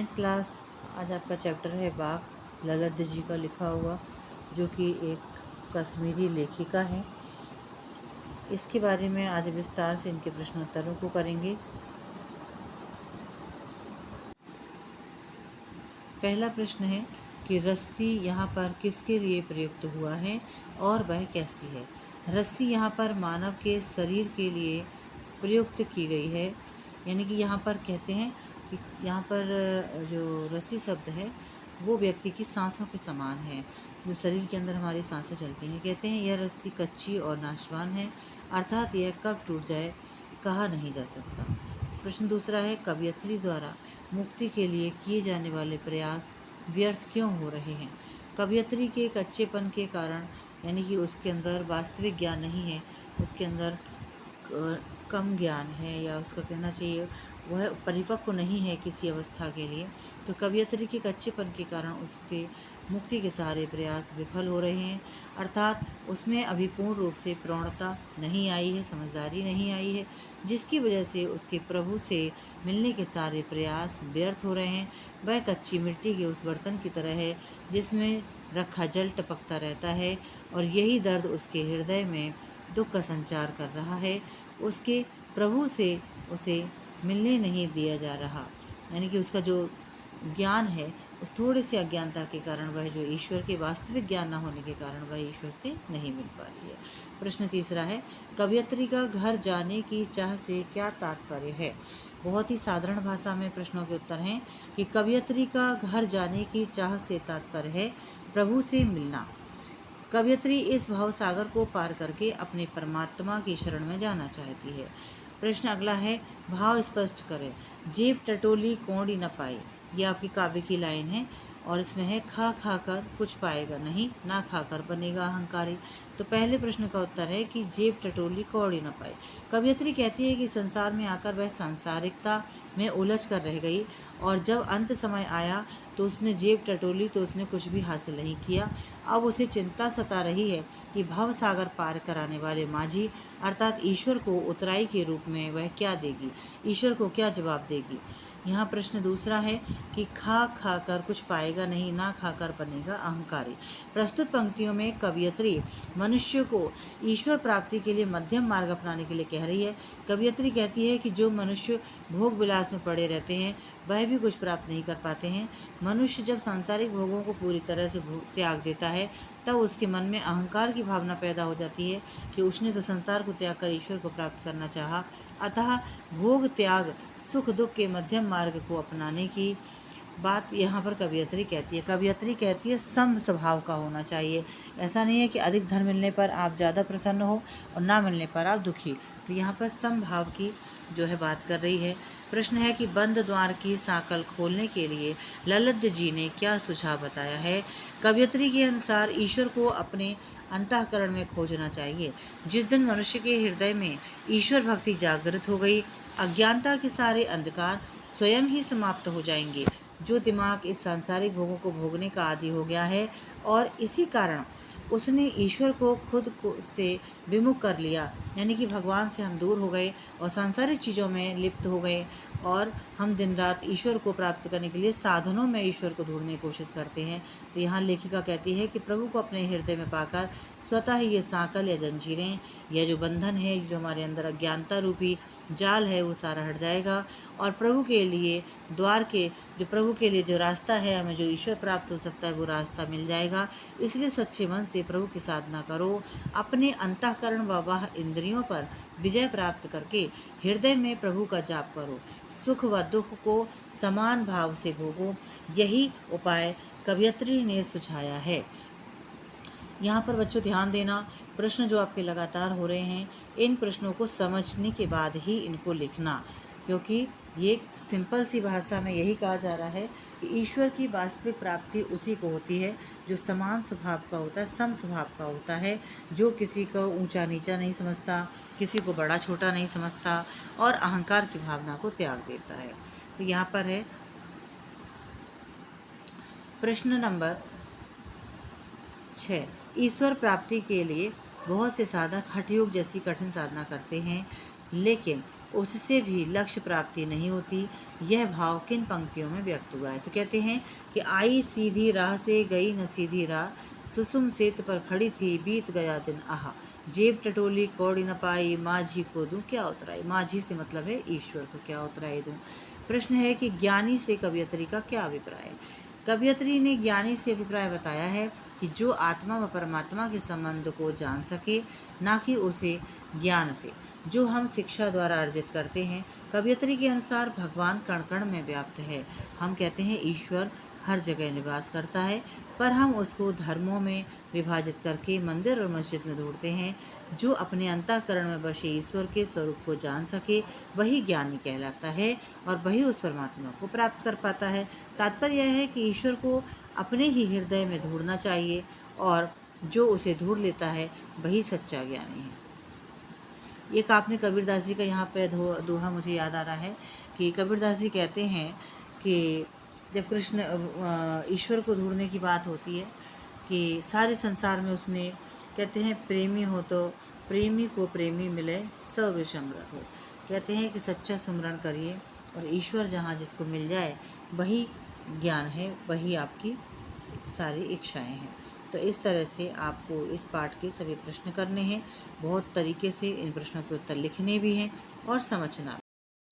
9th class. आज आपका chapter है बाघ, ललित जी का लिखा हुआ, जो कि एक कश्मीरी लेखिका हैं। इसके बारे में आज विस्तार से इनके प्रश्नोत्तरों को करेंगे। पहला प्रश्न है कि रस्सी यहाँ पर किसके लिए प्रयुक्त हुआ है और वह कैसी है। रस्सी यहाँ पर मानव के शरीर के लिए प्रयुक्त की गई है, यानी कि यहाँ पर कहते हैं कि यहाँ पर जो रस्सी शब्द है वो व्यक्ति की सांसों के समान है, जो शरीर के अंदर हमारी सांसें चलती हैं। कहते हैं यह रस्सी कच्ची और नाशवान है, अर्थात यह कब टूट जाए कहा नहीं जा सकता। प्रश्न दूसरा है कवयित्री द्वारा मुक्ति के लिए किए जाने वाले प्रयास व्यर्थ क्यों हो रहे हैं। कवयित्री के कच्चेपन के कारण, यानी कि उसके अंदर वास्तविक ज्ञान नहीं है, उसके अंदर कम ज्ञान है, या उसका कहना चाहिए वह परिपक्व नहीं है किसी अवस्था के लिए, तो कवयित्री के कच्चेपन के कारण उसके मुक्ति के सारे प्रयास विफल हो रहे हैं। अर्थात उसमें अभी पूर्ण रूप से प्रौढ़ता नहीं आई है, समझदारी नहीं आई है, जिसकी वजह से उसके प्रभु से मिलने के सारे प्रयास व्यर्थ हो रहे हैं। वह कच्ची मिट्टी के उस बर्तन की तरह है जिसमें रखा जल टपकता रहता है, और यही दर्द उसके हृदय में दुख का संचार कर रहा है। उसके प्रभु से उसे मिलने नहीं दिया जा रहा, यानी कि उसका जो ज्ञान है उस थोड़ी सी अज्ञानता के कारण, वह जो ईश्वर के वास्तविक ज्ञान न होने के कारण वह ईश्वर से नहीं मिल पा रही है। प्रश्न तीसरा है कवयित्री का घर जाने की चाह से क्या तात्पर्य है। बहुत ही साधारण भाषा में प्रश्नों के उत्तर हैं कि कवयित्री का घर जाने की चाह से तात्पर्य है प्रभु से मिलना। कवयित्री इस भाव सागर को पार करके अपने परमात्मा की शरण में जाना चाहती है। प्रश्न अगला है भाव स्पष्ट करें। जेब टटोली कौड़ी न पाई, यह आपकी काव्य की लाइन है, और इसमें है खा खा कर कुछ पाएगा नहीं, ना खाकर बनेगा अहंकारी। तो पहले प्रश्न का उत्तर है कि जेब टटोली कौड़ी न पाई। कवयित्री कहती है कि संसार में आकर वह सांसारिकता में उलझ कर रह गई, और जब अंत समय आया तो उसने जेब टटोली तो उसने कुछ भी हासिल नहीं किया। अब उसे चिंता सता रही है कि भव सागर पार कराने वाले माझी अर्थात ईश्वर को उतराई के रूप में वह क्या देगी, ईश्वर को क्या जवाब देगी। यहाँ प्रश्न दूसरा है कि खा खा कर कुछ पाएगा नहीं, ना खाकर बनेगा अहंकारी। प्रस्तुत पंक्तियों में कवयित्री मनुष्य को ईश्वर प्राप्ति के लिए मध्यम मार्ग अपनाने के लिए कह रही है। कवयित्री कहती है कि जो मनुष्य भोग विलास में पड़े रहते हैं वह भी कुछ प्राप्त नहीं कर पाते हैं। मनुष्य जब सांसारिक भोगों को पूरी तरह से त्याग देता है तब उसके मन में अहंकार की भावना पैदा हो जाती है कि उसने तो संसार को त्याग कर ईश्वर को प्राप्त करना चाहा। अतः भोग त्याग सुख दुख के मध्यम मार्ग को अपनाने की बात यहाँ पर कवयित्री कहती है। कवयित्री कहती है सम स्वभाव का होना चाहिए। ऐसा नहीं है कि अधिक धन मिलने पर आप ज़्यादा प्रसन्न हो और ना मिलने पर आप दुखी। तो यहाँ पर सम भाव की जो है बात कर रही है। प्रश्न है कि बंद द्वार की सांकल खोलने के लिए ललित जी ने क्या सुझाव बताया है। कवयित्री के अनुसार ईश्वर को अपने अंतःकरण में खोजना चाहिए। जिस दिन मनुष्य के हृदय में ईश्वर भक्ति जागृत हो गई, अज्ञानता के सारे अंधकार स्वयं ही समाप्त हो जाएंगे। जो दिमाग इस सांसारिक भोगों को भोगने का आदी हो गया है और इसी कारण उसने ईश्वर को खुद को से विमुख कर लिया, यानी कि भगवान से हम दूर हो गए और सांसारिक चीज़ों में लिप्त हो गए, और हम दिन रात ईश्वर को प्राप्त करने के लिए साधनों में ईश्वर को ढूंढने की कोशिश करते हैं। तो यहाँ लेखिका कहती है कि प्रभु को अपने हृदय में पाकर स्वतः ही ये सांकल या जंजीरें, यह जो बंधन है, जो हमारे अंदर अज्ञानता रूपी जाल है, वो सारा हट जाएगा, और प्रभु के लिए द्वार के जो प्रभु के लिए जो रास्ता है, हमें जो ईश्वर प्राप्त हो सकता है वो रास्ता मिल जाएगा। इसलिए सच्चे मन से प्रभु की साधना करो। अपने अंतःकरण व वाह इंद्रियों पर विजय प्राप्त करके हृदय में प्रभु का जाप करो। सुख व दुख को समान भाव से भोगो। यही उपाय कवयित्री ने सुझाया है। यहाँ पर बच्चों ध्यान देना, प्रश्न जो आपके लगातार हो रहे हैं, इन प्रश्नों को समझने के बाद ही इनको लिखना, क्योंकि ये सिंपल सी भाषा में यही कहा जा रहा है कि ईश्वर की वास्तविक प्राप्ति उसी को होती है जो समान स्वभाव का होता है, सम स्वभाव का होता है, जो किसी को ऊंचा नीचा नहीं समझता, किसी को बड़ा छोटा नहीं समझता, और अहंकार की भावना को त्याग देता है। तो यहाँ पर है प्रश्न नंबर 6। ईश्वर प्राप्ति के लिए बहुत से साधक हठ योग जैसी कठिन साधना करते हैं, लेकिन उससे भी लक्ष्य प्राप्ति नहीं होती। यह भाव किन पंक्तियों में व्यक्त हुआ है? तो कहते हैं कि आई सीधी राह से गई न सीधी राह, सुसुम सेत पर खड़ी थी बीत गया दिन आहा, जेब टटोली कौड़ी न पाई, माझी को दूं क्या उतराई। माझी से मतलब है ईश्वर को क्या उतराई दूं। प्रश्न है कि ज्ञानी से कवियत्री का क्या अभिप्राय है? कवियत्री ने ज्ञानी से अभिप्राय बताया है कि जो आत्मा व परमात्मा के संबंध को जान सके, ना कि उसे ज्ञान से, जो हम शिक्षा द्वारा अर्जित करते हैं। कवियत्री के अनुसार भगवान कण कण में व्याप्त है। हम कहते हैं ईश्वर हर जगह निवास करता है, पर हम उसको धर्मों में विभाजित करके मंदिर और मस्जिद में ढूंढते हैं। जो अपने अंतःकरण में बसे ईश्वर के स्वरूप को जान सके, वही ज्ञानी कहलाता है और वही उस परमात्मा को प्राप्त कर पाता है। तात्पर्य यह है कि ईश्वर को अपने ही हृदय में ढूंढना चाहिए, और जो उसे ढूंढ लेता है वही सच्चा ज्ञानी है। एक आपने कबीरदास जी का यहाँ पे दोहा मुझे याद आ रहा है कि कबीरदास जी कहते हैं कि जब कृष्ण ईश्वर को ढूंढने की बात होती है कि सारे संसार में उसने, कहते हैं प्रेमी हो तो प्रेमी को प्रेमी मिले, सब विषमृत हो। कहते हैं कि सच्चा सुमरण करिए और ईश्वर जहाँ जिसको मिल जाए वही ज्ञान है, वही आपकी सारी इच्छाएं हैं। तो इस तरह से आपको इस पाठ के सभी प्रश्न करने हैं। बहुत तरीके से इन प्रश्नों के उत्तर लिखने भी हैं और समझना भी।